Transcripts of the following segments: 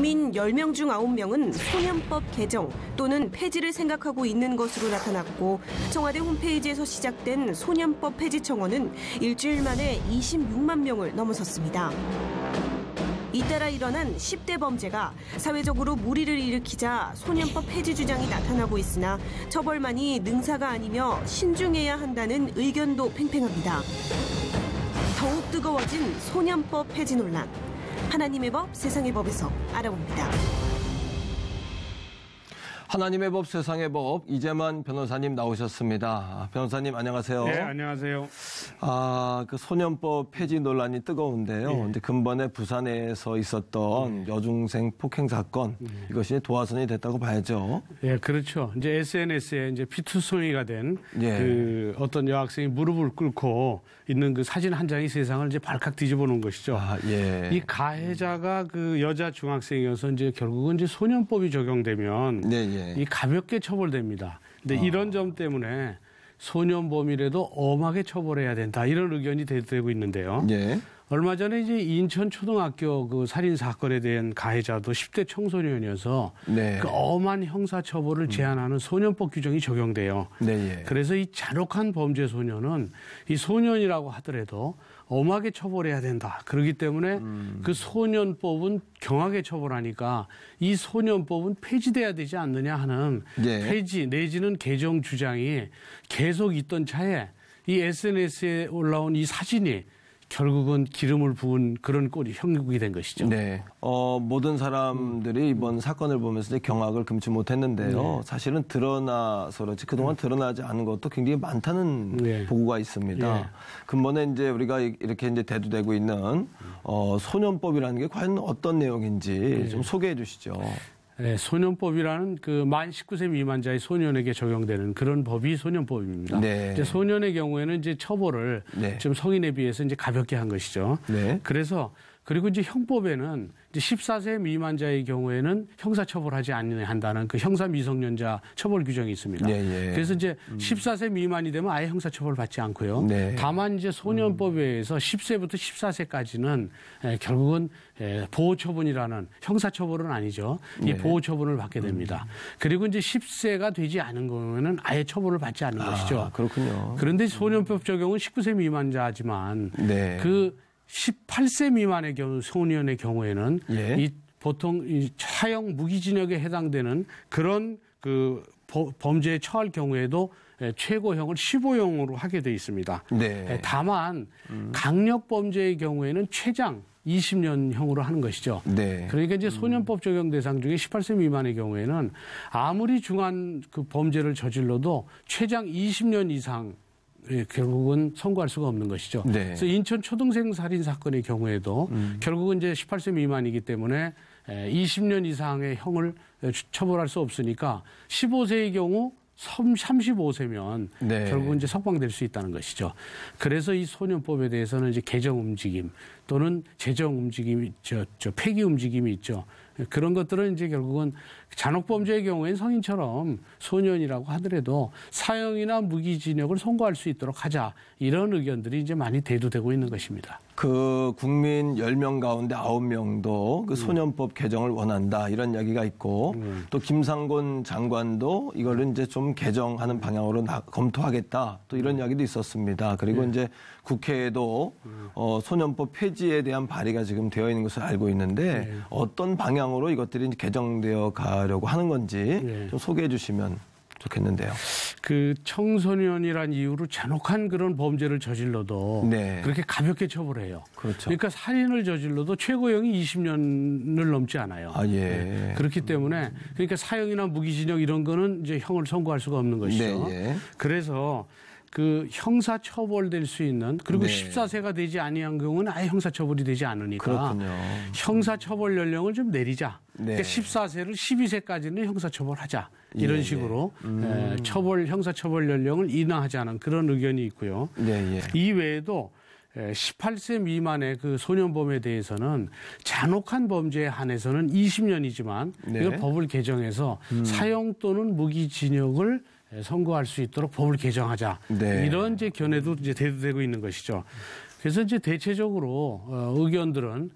국민 10명 중 9명은 소년법 개정 또는 폐지를 생각하고 있는 것으로 나타났고 청와대 홈페이지에서 시작된 소년법 폐지 청원은 일주일 만에 26만 명을 넘어섰습니다. 잇따라 일어난 10대 범죄가 사회적으로 물의를 일으키자 소년법 폐지 주장이 나타나고 있으나 처벌만이 능사가 아니며 신중해야 한다는 의견도 팽팽합니다. 더욱 뜨거워진 소년법 폐지 논란. 하나님의 법, 세상의 법에서 알아봅니다. 하나님의 법, 세상의 법, 이재만 변호사님 나오셨습니다. 변호사님 안녕하세요. 네, 안녕하세요. 그 소년법 폐지 논란이 뜨거운데요. 네. 이제 근본에 부산에서 있었던 여중생 폭행 사건, 이것이 도화선이 됐다고 봐야죠. 예, 그렇죠. 이제 SNS에 이제 피투성이가 된 그 어떤 여학생이 무릎을 꿇고 있는 그 사진 한 장이 세상을 이제 발칵 뒤집어 놓은 것이죠. 이 가해자가 그 여자 중학생이어서 이제 결국은 이제 소년법이 적용되면 이 가볍게 처벌됩니다. 근데 이런 점 때문에 소년범이라도 엄하게 처벌해야 된다. 이런 의견이 대두되고 있는데요. 얼마 전에 이제 인천 초등학교 그 살인 사건에 대한 가해자도 10대 청소년이어서 그 엄한 형사 처벌을 제한하는 소년법 규정이 적용돼요. 그래서 이 잔혹한 범죄 소년은 이 소년이라고 하더라도 엄하게 처벌해야 된다. 그렇기 때문에 그 소년법은 경하게 처벌하니까 이 소년법은 폐지돼야 되지 않느냐 하는 폐지 내지는 개정 주장이 계속 있던 차에 이 SNS에 올라온 이 사진이 결국은 기름을 부은 그런 꼴이 형국이 된 것이죠. 모든 사람들이 이번 사건을 보면서 경악을 금치 못했는데요. 사실은 드러나서 그렇지 그동안 드러나지 않은 것도 굉장히 많다는 보고가 있습니다. 근본에 이제 우리가 이렇게 이제 대두되고 있는 소년법이라는 게 과연 어떤 내용인지 좀 소개해 주시죠. 네, 소년법이라는 그 만 19세 미만자의 소년에게 적용되는 그런 법이 소년법입니다. 이제 소년의 경우에는 이제 처벌을 좀 성인에 비해서 이제 가볍게 한 것이죠. 그래서 그리고 이제 형법에는 이제 14세 미만자의 경우에는 형사처벌하지 않아야 한다는 그 형사 미성년자 처벌 규정이 있습니다. 그래서 이제 14세 미만이 되면 아예 형사처벌 받지 않고요. 다만 이제 소년법에 의해서 10세부터 14세까지는 결국은 보호처분이라는 형사처벌은 아니죠. 이 보호처분을 받게 됩니다. 그리고 이제 10세가 되지 않은 경우에는 아예 처벌을 받지 않는 것이죠. 그렇군요. 그런데 소년법 적용은 19세 미만자지만 그 18세 미만의 경우 소년의 경우에는 이 보통 이 사형 무기징역에 해당되는 그런 그 범죄에 처할 경우에도 최고형을 15형으로 하게 돼 있습니다. 다만 강력 범죄의 경우에는 최장 20년형으로 하는 것이죠. 그러니까 이제 소년법 적용 대상 중에 18세 미만의 경우에는 아무리 중한 그 범죄를 저질러도 최장 20년 이상 결국은 선고할 수가 없는 것이죠. 그래서 인천 초등생 살인 사건의 경우에도 결국은 이제 18세 미만이기 때문에 20년 이상의 형을 처벌할 수 없으니까 15세의 경우 35세면 결국은 이제 석방될 수 있다는 것이죠. 그래서 이 소년법에 대해서는 이제 개정 움직임 또는 제정 움직임이 폐기 움직임이 있죠. 그런 것들은 이제 결국은 잔혹범죄의 경우에는 성인처럼 소년이라고 하더라도 사형이나 무기징역을 선고할 수 있도록 하자. 이런 의견들이 이제 많이 대두되고 있는 것입니다. 그 국민 10명 가운데 9명도 그 소년법 개정을 원한다. 이런 이야기가 있고 또 김상곤 장관도 이거를 이제 좀 개정하는 방향으로 검토하겠다. 또 이런 이야기도 있었습니다. 그리고 이제 국회에도 소년법 폐지에 대한 발의가 지금 되어 있는 것을 알고 있는데 어떤 방향으로 이것들이 개정되어 가려고 하는 건지 좀 소개해 주시면 좋겠는데요. 그 청소년이란 이유로 잔혹한 그런 범죄를 저질러도 그렇게 가볍게 처벌해요. 그러니까 살인을 저질러도 최고형이 20년을 넘지 않아요. 그렇기 때문에 그러니까 사형이나 무기징역 이런 거는 이제 형을 선고할 수가 없는 것이죠. 그래서 그 형사처벌될 수 있는 그리고 14세가 되지 아니한 경우는 아예 형사처벌이 되지 않으니까 형사처벌 연령을 좀 내리자. 그러니까 14세를 12세까지는 형사처벌하자. 이런 식으로 형사처벌 연령을 인하하자는 그런 의견이 있고요. 이 외에도 18세 미만의 그 소년범에 대해서는 잔혹한 범죄에 한해서는 20년이지만 이걸 법을 개정해서 사형 또는 무기징역을 선고할 수 있도록 법을 개정하자. 이런 이제 견해도 이제 대두되고 있는 것이죠. 그래서 이제 대체적으로 의견들은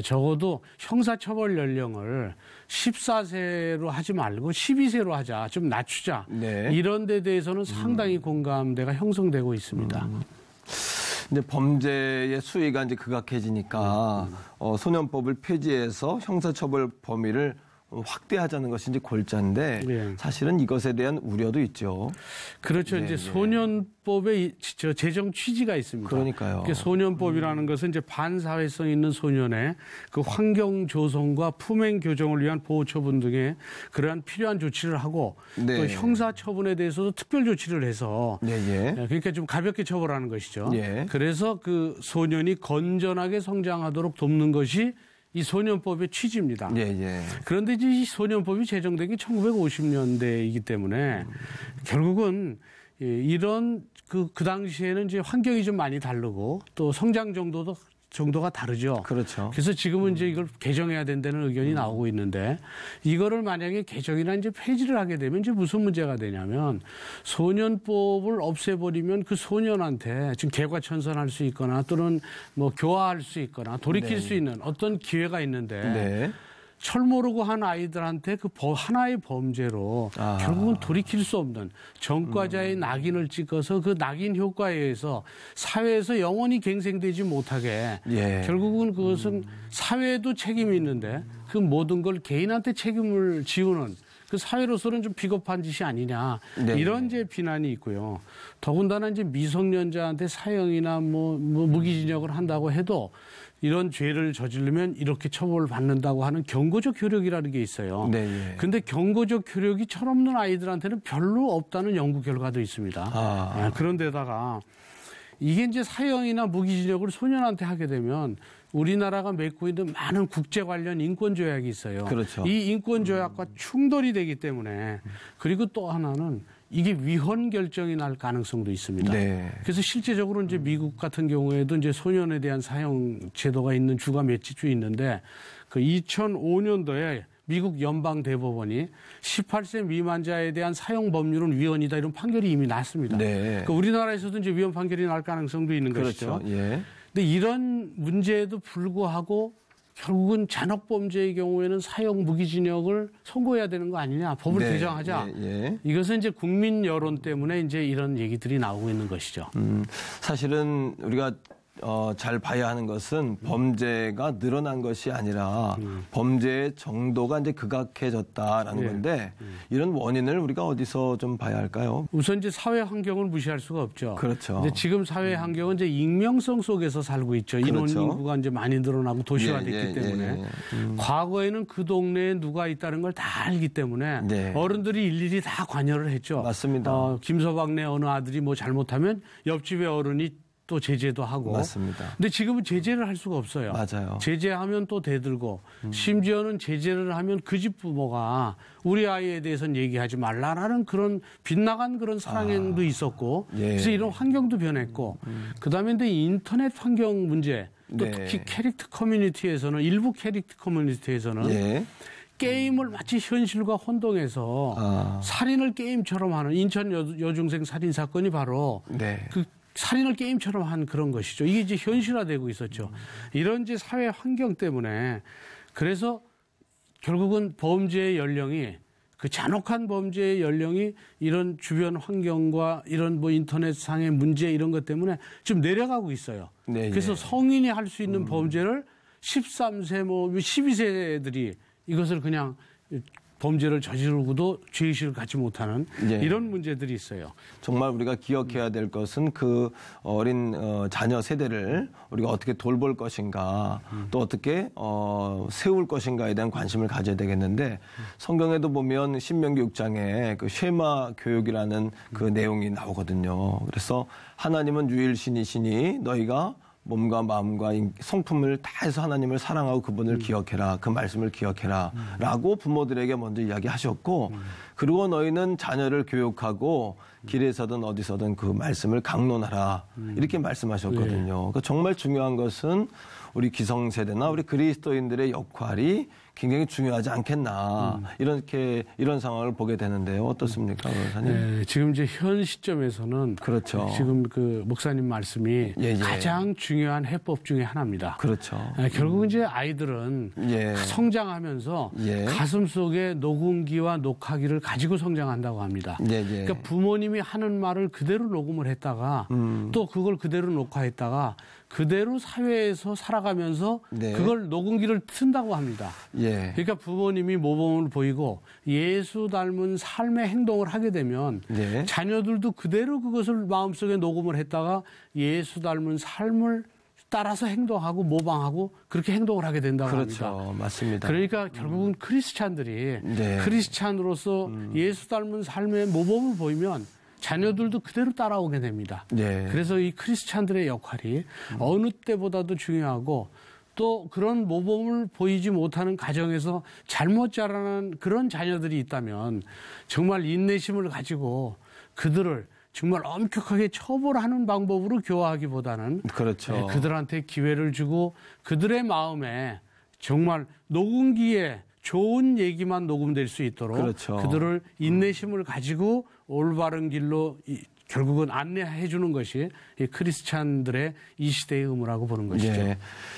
적어도 형사처벌 연령을 14세로 하지 말고 12세로 하자, 좀 낮추자. 네. 이런 데 대해서는 상당히 공감대가 형성되고 있습니다. 근데 범죄의 수위가 이제 극악해지니까 소년법을 폐지해서 형사처벌 범위를 확대하자는 것이 이제 골자인데 네. 사실은 이것에 대한 우려도 있죠. 그렇죠. 네, 이제 소년법의 제정 취지가 있습니다. 그러니까요. 소년법이라는 것은 이제 반사회성 있는 소년의 그 환경 조성과 품행 교정을 위한 보호 처분 등의 그러한 필요한 조치를 하고 네. 또 형사 처분에 대해서도 특별 조치를 해서 네, 그러니까 좀 가볍게 처벌하는 것이죠. 네. 그래서 그 소년이 건전하게 성장하도록 돕는 것이 이 소년법의 취지입니다. 그런데 이제 이 소년법이 제정된 게 1950년대이기 때문에 결국은 이런 그 당시에는 이제 환경이 좀 많이 다르고 또 성장 정도가 다르죠. 그렇죠. 그래서 지금은 이제 이걸 개정해야 된다는 의견이 나오고 있는데 이거를 만약에 개정이나 이제 폐지를 하게 되면 이제 무슨 문제가 되냐면 소년법을 없애버리면 그 소년한테 지금 개과천선할 수 있거나 또는 뭐 교화할 수 있거나 돌이킬 네. 수 있는 어떤 기회가 있는데 네. 철모르고 한 아이들한테 그 하나의 범죄로 결국은 돌이킬 수 없는 전과자의 낙인을 찍어서 그 낙인 효과에 의해서 사회에서 영원히 갱생되지 못하게 결국은 그것은 사회에도 책임이 있는데 그 모든 걸 개인한테 책임을 지우는 그 사회로서는 좀 비겁한 짓이 아니냐 이런 이제 비난이 있고요. 더군다나 이제 미성년자한테 사형이나 뭐 무기징역을 한다고 해도 이런 죄를 저지르면 이렇게 처벌을 받는다고 하는 경고적 효력이라는 게 있어요. 그런데 경고적 효력이 철없는 아이들한테는 별로 없다는 연구 결과도 있습니다. 그런데다가 이게 이제 사형이나 무기징역을 소년한테 하게 되면 우리나라가 맺고 있는 많은 국제 관련 인권 조약이 있어요. 그렇죠. 이 인권 조약과 충돌이 되기 때문에 그리고 또 하나는 이게 위헌 결정이 날 가능성도 있습니다. 네. 그래서 실제적으로 이제 미국 같은 경우에도 이제 소년에 대한 사형 제도가 있는 주가 몇 주 있는데 그 2005년도에 미국 연방 대법원이 18세 미만자에 대한 사형 법률은 위헌이다 이런 판결이 이미 났습니다. 네. 그러니까 우리나라에서도 이제 위헌 판결이 날 가능성도 있는 그렇죠. 것이죠. 예. 근데 이런 문제에도 불구하고 결국은 잔혹범죄의 경우에는 사형 무기징역을 선고해야 되는 거 아니냐. 법을 개정하자. 이것은 이제 국민 여론 때문에 이제 이런 얘기들이 나오고 있는 것이죠. 사실은 우리가 잘 봐야 하는 것은 범죄가 늘어난 것이 아니라 범죄의 정도가 이제 극악해졌다라는 건데 이런 원인을 우리가 어디서 좀 봐야 할까요? 우선 이제 사회 환경을 무시할 수가 없죠. 그렇죠. 근데 지금 사회 환경은 이제 익명성 속에서 살고 있죠. 인원 인구가 이제 많이 늘어나고 도시화됐기 때문에 과거에는 그 동네에 누가 있다는 걸 다 알기 때문에 어른들이 일일이 다 관여를 했죠. 맞습니다. 김서방네 어느 아들이 뭐 잘못하면 옆집의 어른이 또 제재도 하고. 맞습니다. 근데 지금은 제재를 할 수가 없어요. 맞아요. 제재하면 또 대들고 심지어는 제재를 하면 그 집 부모가 우리 아이에 대해서는 얘기하지 말라라는 그런 빗나간 그런 상행도 있었고 그래서 이런 환경도 변했고 그다음에 근데 인터넷 환경 문제 또 특히 캐릭터 커뮤니티에서는 일부 캐릭터 커뮤니티에서는 게임을 마치 현실과 혼동해서 살인을 게임처럼 하는 인천 여중생 살인 사건이 바로 그 살인을 게임처럼 한 그런 것이죠. 이게 이제 현실화되고 있었죠. 이런 이제 사회 환경 때문에 그래서 결국은 범죄의 연령이 그 잔혹한 범죄의 연령이 이런 주변 환경과 이런 뭐 인터넷상의 문제 이런 것 때문에 좀 내려가고 있어요. 그래서 성인이 할 수 있는 범죄를 13세 뭐 12세들이 이것을 그냥 범죄를 저지르고도 죄의식을 갖지 못하는 이런 문제들이 있어요. 정말 우리가 기억해야 될 것은 그 어린 자녀 세대를 우리가 어떻게 돌볼 것인가 또 어떻게 세울 것인가에 대한 관심을 가져야 되겠는데 성경에도 보면 신명기 6장에 그 쉐마 교육이라는 그 내용이 나오거든요. 그래서 하나님은 유일신이시니 너희가 몸과 마음과 성품을 다해서 하나님을 사랑하고 그분을 기억해라. 그 말씀을 기억해라. 라고 부모들에게 먼저 이야기하셨고 그리고 너희는 자녀를 교육하고 길에서든 어디서든 그 말씀을 강론하라. 이렇게 말씀하셨거든요. 그러니까 정말 중요한 것은 우리 기성세대나 우리 그리스도인들의 역할이 굉장히 중요하지 않겠나. 이런 상황을 보게 되는데요. 어떻습니까, 목사님? 네, 지금 이제 현 시점에서는 그렇죠. 지금 그 목사님 말씀이 가장 중요한 해법 중에 하나입니다. 그렇죠. 결국 이제 아이들은 성장하면서 가슴 속에 녹음기와 녹화기를 가지고 성장한다고 합니다. 그러니까 부모님이 하는 말을 그대로 녹음을 했다가 또 그걸 그대로 녹화했다가 그대로 사회에서 살아가면서 그걸 녹음기를 튼다고 합니다. 그러니까 부모님이 모범을 보이고 예수 닮은 삶의 행동을 하게 되면 자녀들도 그대로 그것을 마음속에 녹음을 했다가 예수 닮은 삶을 따라서 행동하고 모방하고 그렇게 행동을 하게 된다고 합니다. 그렇죠. 맞습니다. 그러니까 결국은 크리스찬들이 크리스찬으로서 예수 닮은 삶의 모범을 보이면 자녀들도 그대로 따라오게 됩니다. 그래서 이 크리스찬들의 역할이 어느 때보다도 중요하고 또 그런 모범을 보이지 못하는 가정에서 잘못 자라는 그런 자녀들이 있다면 정말 인내심을 가지고 그들을 정말 엄격하게 처벌하는 방법으로 교화하기보다는 그렇죠. 그들한테 기회를 주고 그들의 마음에 정말 녹음기에 좋은 얘기만 녹음될 수 있도록 그들을 인내심을 가지고 올바른 길로 결국은 안내해 주는 것이 이 크리스찬들의 이 시대의 의무라고 보는 것이죠.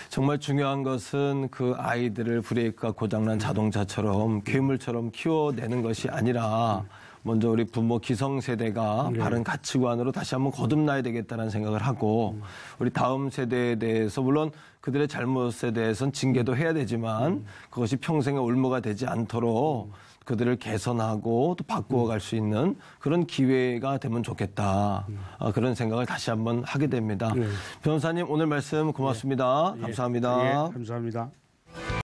정말 중요한 것은 그 아이들을 브레이크가 고장난 자동차처럼 괴물처럼 키워내는 것이 아니라 먼저 우리 부모 기성세대가 바른 가치관으로 다시 한번 거듭나야 되겠다는 생각을 하고 우리 다음 세대에 대해서 물론 그들의 잘못에 대해서는 징계도 해야 되지만 그것이 평생의 올무가 되지 않도록 그들을 개선하고 또 바꾸어갈 수 있는 그런 기회가 되면 좋겠다. 그런 생각을 다시 한번 하게 됩니다. 변호사님 오늘 말씀 고맙습니다. 감사합니다. 감사합니다.